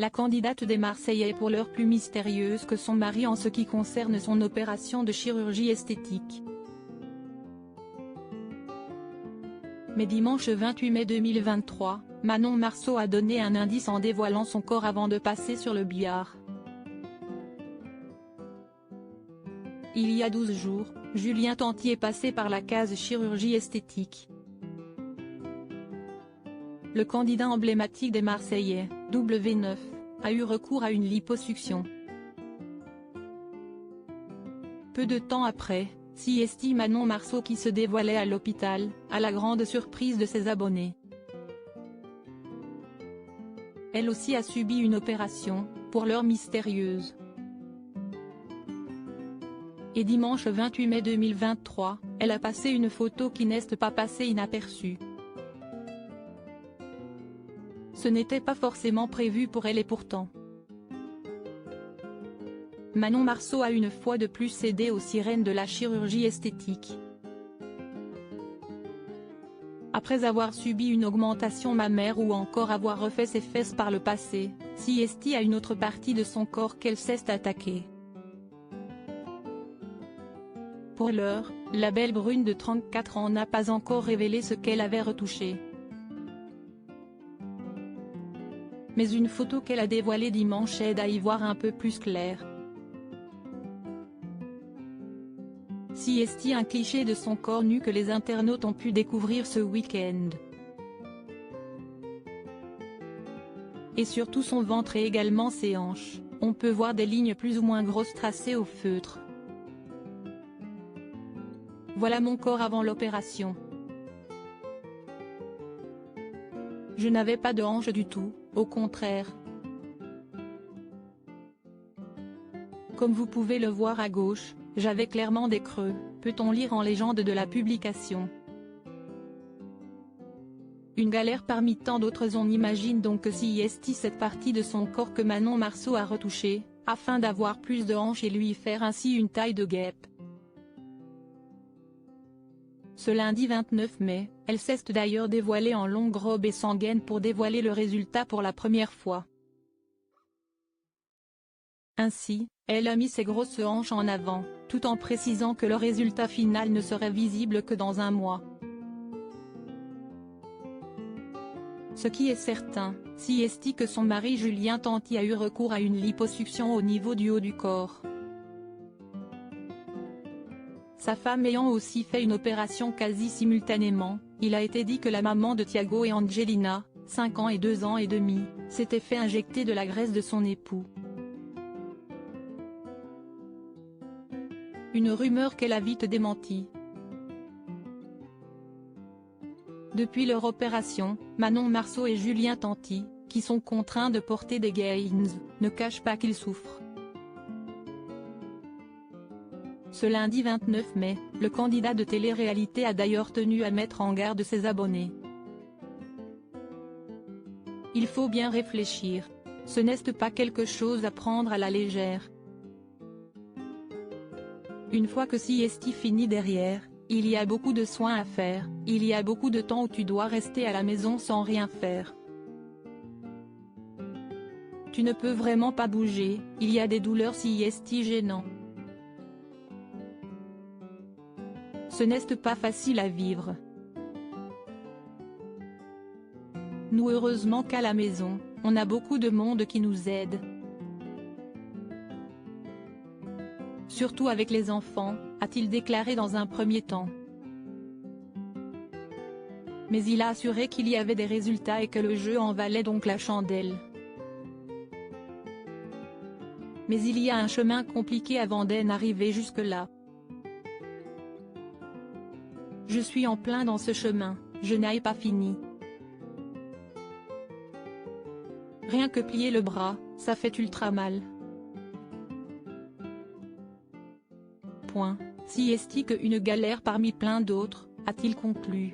La candidate des Marseillais est pour l'heure plus mystérieuse que son mari en ce qui concerne son opération de chirurgie esthétique. Mais dimanche 28 mai 2023, Manon Marceau a donné un indice en dévoilant son corps avant de passer sur le billard. Il y a 12 jours, Julien Tanti est passé par la case chirurgie esthétique. Le candidat emblématique des Marseillais, W9, a eu recours à une liposuction. Peu de temps après, CST Manon Marceau qui se dévoilait à l'hôpital, à la grande surprise de ses abonnés. Elle aussi a subi une opération, pour l'heure mystérieuse. Et dimanche 28 mai 2023, elle a passé une photo qui n'est pas passée inaperçue. Ce n'était pas forcément prévu pour elle et pourtant. Manon Marceau a une fois de plus cédé aux sirènes de la chirurgie esthétique. Après avoir subi une augmentation mammaire ou encore avoir refait ses fesses par le passé, CST a une autre partie de son corps qu'elle s'est attaquée. Pour l'heure, la belle brune de 34 ans n'a pas encore révélé ce qu'elle avait retouché. Mais une photo qu'elle a dévoilée dimanche aide à y voir un peu plus clair. CST un cliché de son corps nu que les internautes ont pu découvrir ce week-end. Et surtout son ventre et également ses hanches, on peut voir des lignes plus ou moins grosses tracées au feutre. Voilà mon corps avant l'opération. Je n'avais pas de hanches du tout, au contraire. Comme vous pouvez le voir à gauche, j'avais clairement des creux, peut-on lire en légende de la publication. Une galère parmi tant d'autres. On imagine donc que CST cette partie de son corps que Manon Marceau a retouchée, afin d'avoir plus de hanches et lui faire ainsi une taille de guêpe. Ce lundi 29 mai, elle s'est d'ailleurs dévoilée en longue robe et sans gaine pour dévoiler le résultat pour la première fois. Ainsi, elle a mis ses grosses hanches en avant, tout en précisant que le résultat final ne serait visible que dans un mois. Ce qui est certain, CST que son mari Julien Tanti a eu recours à une liposuction au niveau du haut du corps. Sa femme ayant aussi fait une opération quasi simultanément, il a été dit que la maman de Thiago et Angelina, 5 ans et 2 ans et demi, s'était fait injecter de la graisse de son époux. Une rumeur qu'elle a vite démentie. Depuis leur opération, Manon Marceau et Julien Tanti, qui sont contraints de porter des gaines, ne cachent pas qu'ils souffrent. Ce lundi 29 mai, le candidat de télé-réalité a d'ailleurs tenu à mettre en garde ses abonnés. Il faut bien réfléchir. Ce n'est pas quelque chose à prendre à la légère. Une fois que CST finit derrière, il y a beaucoup de soins à faire, il y a beaucoup de temps où tu dois rester à la maison sans rien faire. Tu ne peux vraiment pas bouger, il y a des douleurs CST gênantes. Ce n'est pas facile à vivre. Nous heureusement qu'à la maison, on a beaucoup de monde qui nous aide. Surtout avec les enfants, a-t-il déclaré dans un premier temps. Mais il a assuré qu'il y avait des résultats et que le jeu en valait donc la chandelle. Mais il y a un chemin compliqué avant d'en arriver jusque-là. Je suis en plein dans ce chemin, je n'ai pas fini. Rien que plier le bras, ça fait ultra mal. CST que une galère parmi plein d'autres, a-t-il conclu.